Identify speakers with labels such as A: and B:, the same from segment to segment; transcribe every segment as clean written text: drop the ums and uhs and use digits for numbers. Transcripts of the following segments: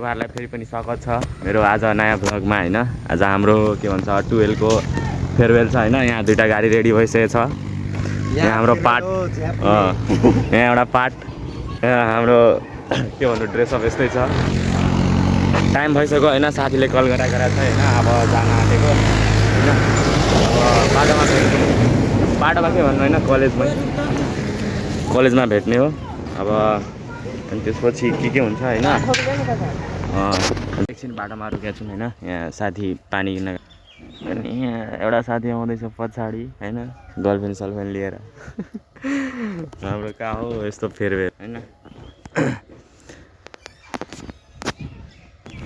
A: तपाईँहरूलाई फेरि पनि स्वागत छ मेरो आज नयाँ भ्लगमा हैन। आज हाम्रो के भन्छ 12 को फेयरवेल छ हैन। यहाँ दुईटा गाडी रेडी भइसकेको छ। यहाँ हाम्रो पार्ट यहाँ एउटा पार्ट हाम्रो के भन्नु ड्रेस अप यस्तै छ। टाइम भइसक्यो हैन। साथीले कल गराएको छ हैन। अब जान आँटेको हैन। अब बाटोमा के भन्नु हैन। कलेजमा भेट्ने हो अब। अनि त्यसपछि के हुन्छ हैन। एकछिन बाटोमा रुकेको छौँ हैन। यहाँ साथी पानी किन्न। अनि यहाँ एउटा साथी आउँदैछ पछाडि हैन गर्लफ्रेन्ड सलफ्रेन्ड लिएर। हाम्रो कहाँ हो यस्तो फेयरवेल हैन।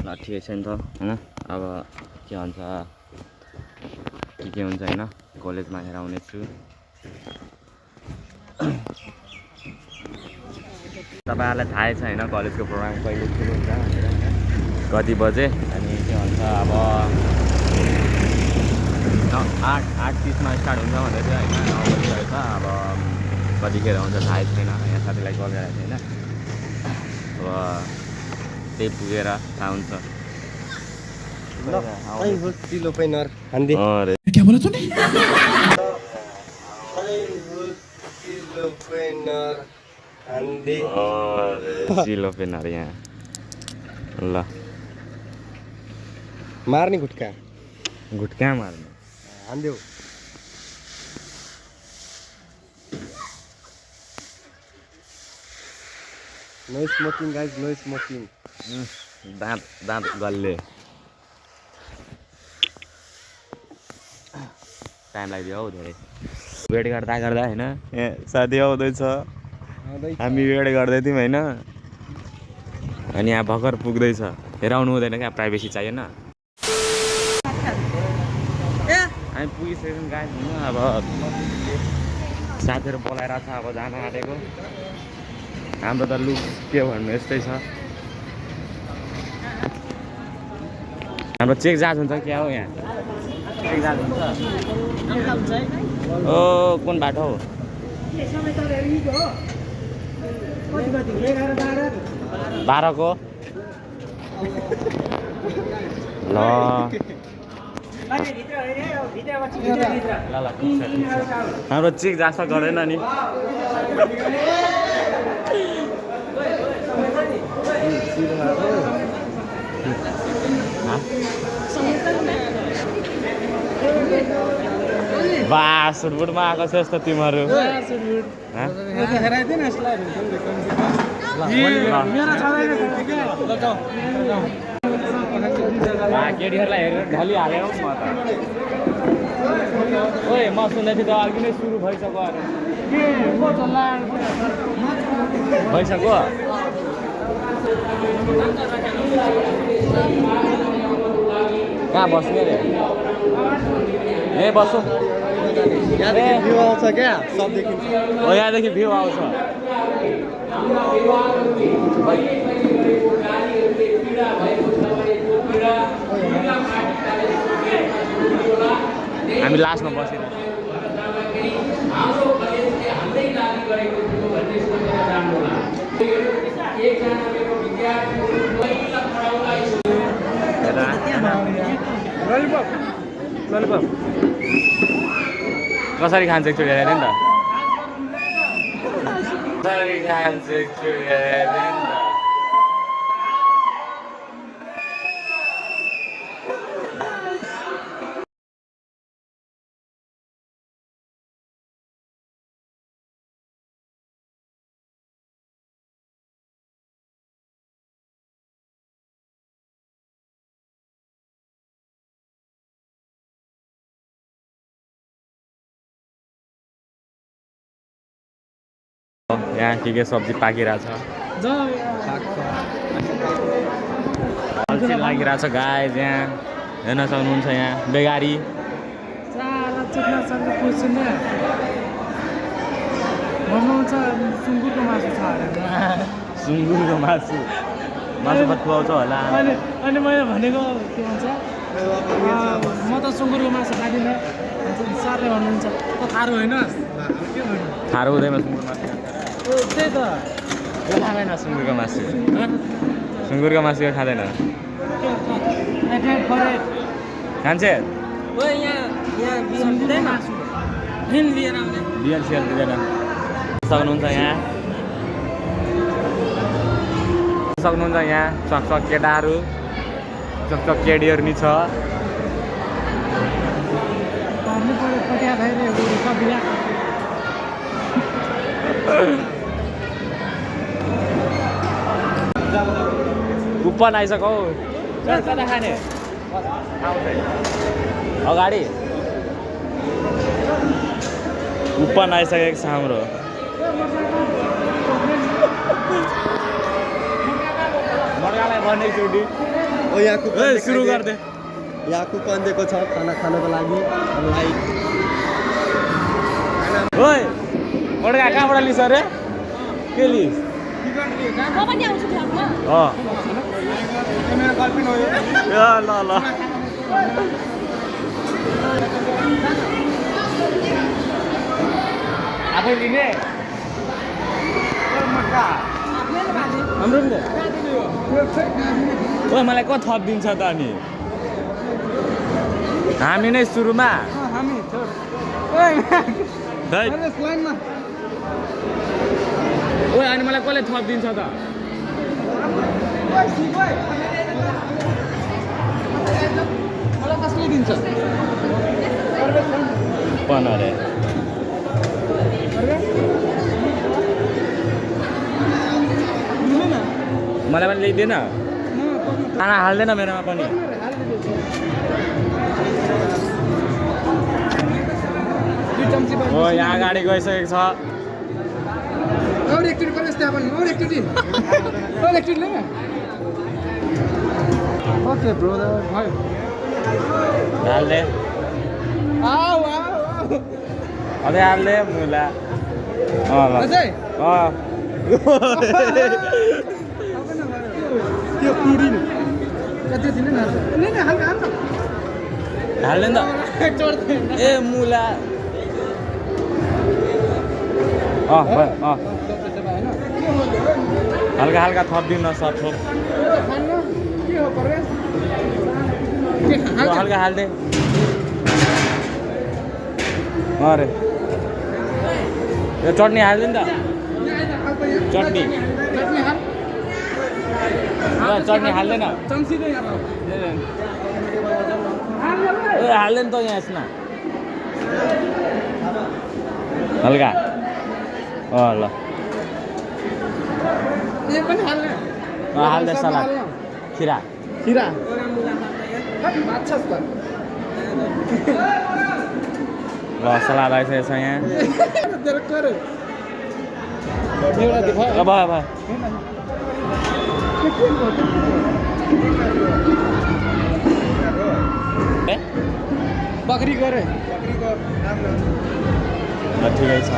A: ल ठिकै छ नि त हैन। अब के भन्छ के हुन्छ हैन। कलेजमा हेर आउने छु। तपाईहरुलाई थाहै छ हैन कलेजको प्रोग्राम कहिले सुरु हुन्छ भनेर हैन। कति बजे अनि के भन्छ अब 8:30 मा स्टार्ट हुन्छ भन्दै थियो हैन। 9 बजिसकेको छ। अब कतिखेर हुन्छ थाहै छैन। यहाँ साथीलाई कल गरेको थिएँ हैन। अब त्यही पुगेर थाहा हुन्छ।
B: चिलो पेनर हान्दी।
A: अरे
C: क्या बोला तूने?
B: चिलो पेनर हान्दी।
A: अरे चिलो पेनर यहाँ ल
B: मार्ने गुटका
A: गुटका मार्ने
B: हान्देऊ। No smoking guys, no smoking.
A: दाँत गल्ले टाइम लाग्यो हौ धेरै। वेट गर्दा गर्दा हैन यहाँ साथी आउँदैछ। हामी वेट गर्दै थियौँ हैन। अनि यहाँ भर्खर पुग्दैछ। हेराउनु हुँदैन क्या प्राइभेसी चाहिएन। हामी पुगिसक्यौँ गाइस हैन। अब साथीहरू बोलाइरहेको छ। अब जान आँटेको। हाम्रो त लुक के भन्नु यस्तै छ। हाम्रो चेक जाँच हुन्छ क्या हो यहाँ। चेक जाँच हुन्छ। ओ कुन बाटो हो 12 को ल हाम्रो चेक जाँच गर्दैन नि। बा सुटबुटमा आएको छ यस्तो तिमीहरू। केटीहरूलाई हेरेर ढलिहाल्यो म त। ओए म सुन्दै थिएँ त अघि नै सुरु भइसक्यो अरे। भइसक्यो कहाँ बस्ने रे। यहीँ बस्छु।
B: यहाँदेखि भ्यू आउँछ क्या सब देखिन्छ।
A: हो यहाँदेखि भ्यू आउँछ। हामी लास्टमा बसेको। कसरी खान्छ एकचोटि हेरेर नि त। कसरी खान्छ एकचोटि हेरेर नि त। यहाँ के सब्जी पाकिरहेछ। अलसी लागिरहेछ गाइस। यहाँ हेर्न सक्नुहुन्छ यहाँ बेगारी।
C: सुँगुरको मासु छ अरे।
A: सुँगुरको मासु भात खुवाउँछ होला।
C: अनि मैले भनेको के भन्छ म त सुँगुरको मासु खाँदिनँ सरले भन्नुहुन्छ त थारो होइन।
A: थारो हुँदैन सुँगुरको मासु।
C: त्यही त
A: सुँगुरको मासु सुँगुरको मासु खाँदैन खान्छे बियर सियर दिँदैन सक्नुहुन्छ यहाँ चकचक केटाहरू चकचक केटीहरू नि छ कुपन आइसक्यो कता खाने अगाडि कुपन आइसकेको छ हाम्रो मर्गालाई भने एकचोटि
B: ओ यहाँ कुपन
A: सुरु गर्दे
B: यहाँ कुपन दिएको छ खाना खानको लागि लाइक
A: ओइ मर्गा कहाँबाट लिस अरे के लिस ल ल आफै लिने हाम्रो ओ मलाई को थप दिन्छ त अनि हामी नै सुरुमा ओ अनि मलाई कसले थप दिन्छ त
C: कसले दिन्छ
A: पन अरे मलाई पनि ल्याइदिएन खाना हाल्दैन मेरोमा पनि हो यहाँ अगाडि गइसकेको छ
C: ओके ब्रोदर भयो
A: हाल्दे अझै हाल्दे मुला
C: त्यो पुडिन कति दिने न हल्का हल्का
A: हाल्दैन त ए मुला हल्का हल्का थपिदिनु न सर थोप हल्का हाल्दे अरे यो चटनी हाल्दे नि त चटनी चटनी हाल्दैन ए हाल्दैन त यहाँ यसमा हल्का ल हाल्दे सलाद खिरा ल सलाद आइसकेको छ यहाँ भयो
C: बकरी गरे
A: ठिकै छ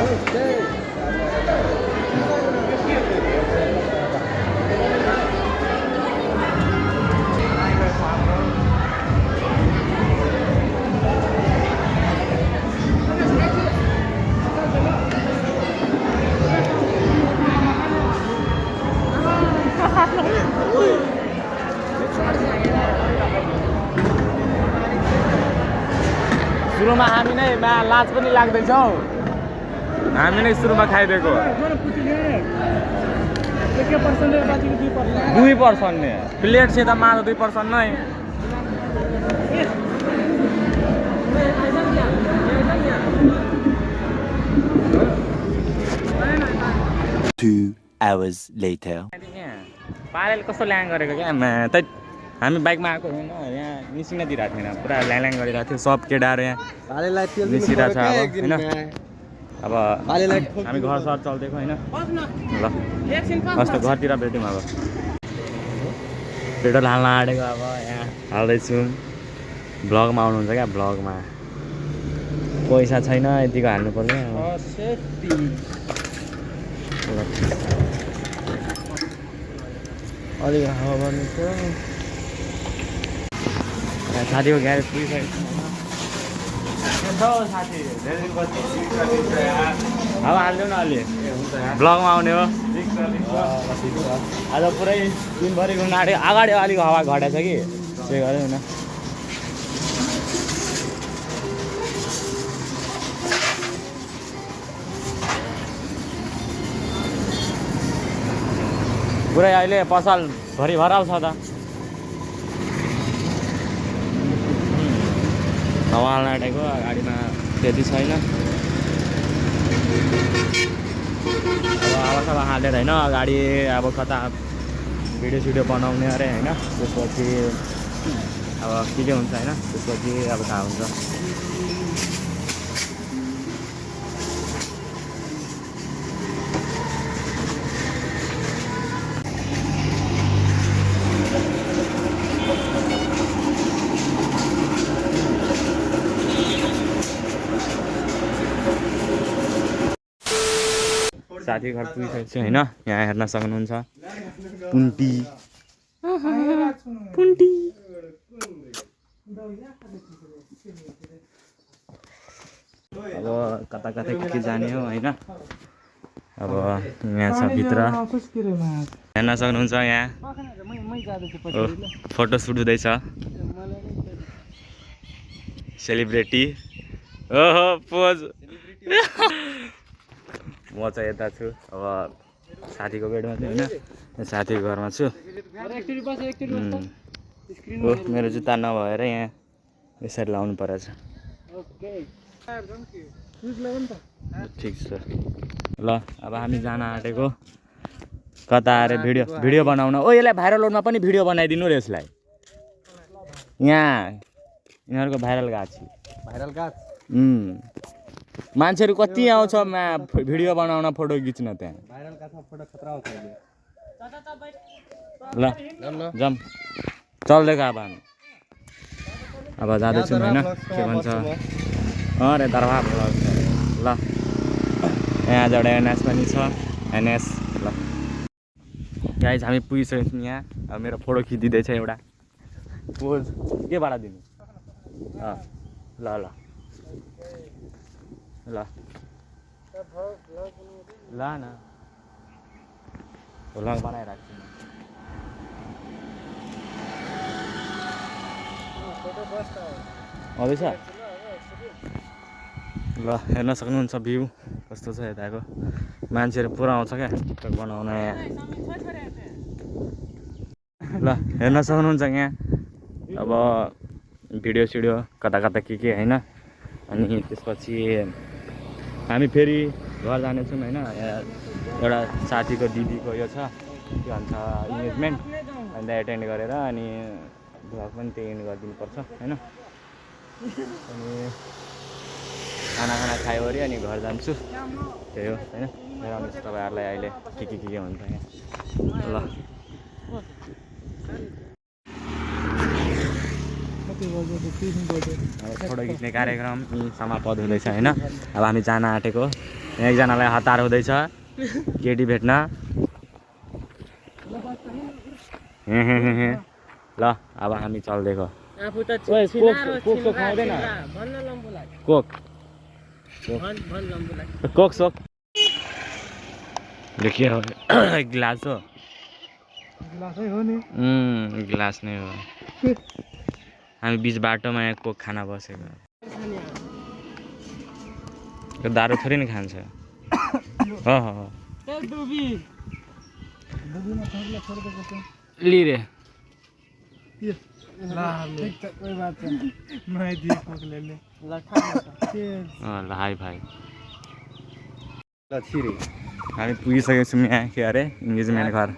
A: सुरुमा हामी नै लाज पनि लाग्दैछ हौ हामी नै सुरुमा खाइदिएको 2% ने प्लेट से त मारो 2% नै
D: 2 hours later.
A: पारेले कस्तो ल्याङ गरेको क्या त हामी बाइकमा आएको होइन यहाँ निस्किन दिइरहेको थिएन पुरा ल्याङ गरिरहेको थियो सब केटाहरू यहाँ निस्किरहेको छ अब होइन अब हामी घर सर चल्दिएको होइन ल कस्तो घरतिर भेट्यौँ अब पेट्रोल हाल्न आँटेको अब यहाँ हाल्दैछौँ ब्लगमा आउनुहुन्छ क्या ब्लगमा पैसा छैन यतिको हाल्नु पर्छ अलिक हावा गर्नु छ साथीको ग्यारेज पुगिसकेको छ साथी अब हाल्नु न अलि ब्लगमा आउने हो आज पुरै दिनभरि घुम्न आँट्यो अगाडि अलिक हावा घटेछ कि त्यही गऱ्यो न पुरै अहिले पसल भरि भराउ छ त हावा आँटेको गाडीमा त्यति छैन अब हावासावा हालेर होइन गाडी अब कता भिडियो सिडियो बनाउने अरे होइन त्यसपछि अब के हुन्छ होइन त्यसपछि अब थाहा हुन्छ साथी घर पुगिसकेको छु होइन यहाँ हेर्न सक्नुहुन्छ पुन्टी पुन्टी अब कता कता के जाने हो होइन अब यहाँ छ भित्र हेर्न सक्नुहुन्छ यहाँ फोटो सुट हुँदैछ सेलिब्रेटी ओहो पोज म चाहिँ यता छु अब साथीको बेडमा छु होइन साथीको घरमा छु हो मेरो जुत्ता नभएर यहाँ यसरी लाउनु परेछ ठिक छ ल अब हामी जान आँटेको कता अरे भिडियो बनाउन ओ यसलाई भाइरल रोडमा पनि भिडियो बनाइदिनु र यसलाई यहाँ यिनीहरूको भाइरल गाछ मान्छेहरू कति आउँछ भिडियो बनाउन फोटो खिच्न त्यहाँ ल जाम चल्दैको अब हामी अब जाँदैछौँ होइन के भन्छ अरे दरबार ल यहाँ एउटा एनएस पनि छ एनएस ल गाइज हामी पुगिसकेको छौँ यहाँ अब मेरो फोटो खिचिदिँदैछ एउटा पोज केबाट दिनु ल ल ल ल न भ्लग बनाइराख्छु आउँदैछ ल हेर्न सक्नुहुन्छ भ्यू कस्तो छ यताको मान्छेहरू पुरा आउँछ क्या टिकटक बनाउन यहाँ ल हेर्न सक्नुहुन्छ यहाँ अब भिडियो सिडियो कता कता के होइन अनि त्यसपछि हामी फेरि घर जानेछौँ होइन एउटा साथीको दिदीको यो छ के भन्छ इन्गेजमेन्ट अन्त एटेन्ड गरेर अनि भ्लग पनि त्यही एन्ड गरिदिनुपर्छ होइन अनि खाना खायो अरे अनि घर जान्छु त्यही हो होइन हेराउनुहोस् तपाईँहरूलाई अहिले के हुन्छ यहाँ ल फोटो खिच्ने कार्यक्रम समाप्त हुँदैछ होइन अब हामी जान आँटेको एकजनालाई हतार हुँदैछ केटी भेट्न ल अब हामी चल्दिएको कोक सोक के हो ग्लास हो ग्लास नै हो हामी बिच बाटोमा यहाँ कोक खाना बसेको दारू थोरै नि खान्छ ली रे ल हाई भाइ हामी पुगिसकेको छौँ यहाँ के अरे इन्गेजमेन्ट घर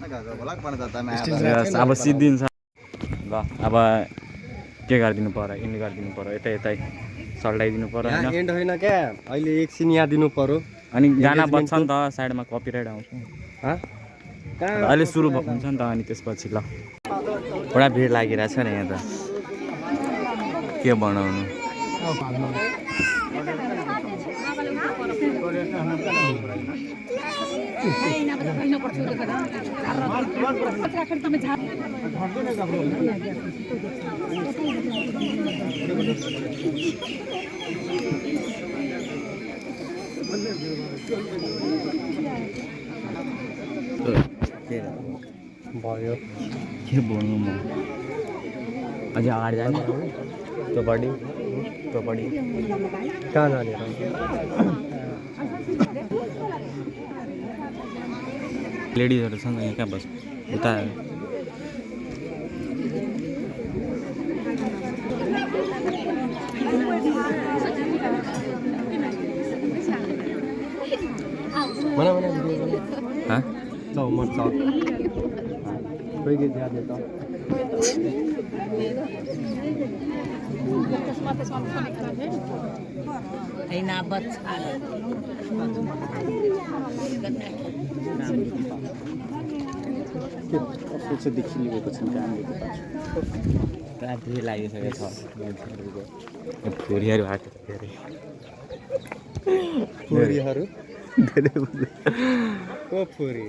A: अब सिद्धिन्छ ल अब के गरिदिनु पर्यो इन्ड गरिदिनु पर्यो यतै सल्टाइदिनु पर्यो
B: एन्ड होइन क्या अहिले एकछिन यहाँ दिनु पर्यो
A: अनि गाना बज्छ नि त साइडमा कपिराइट आउँछ अहिले सुरु हुन्छ नि त अनि त्यसपछि ल पुरा भिड लागिरहेछ नि यहाँ त के बनाउनु
B: भयो
A: के बोल्नु म अझै अगाडि जाने त्यो पट्टि
B: कहाँ जाने र
A: लेडिजहरू छन् यहाँ कहाँ बस्छ उता
B: mana video
A: hả
B: đâu một sao bây giờ ra được không
E: Aina bच्चा
B: कस्तो चाहिँ देखिएको छ हामीले
A: रात्रि लागिसकेको छ मान्छेहरूको फुरीहरू आएको छ धेरै
B: फुरीहरू धेरै को फुरी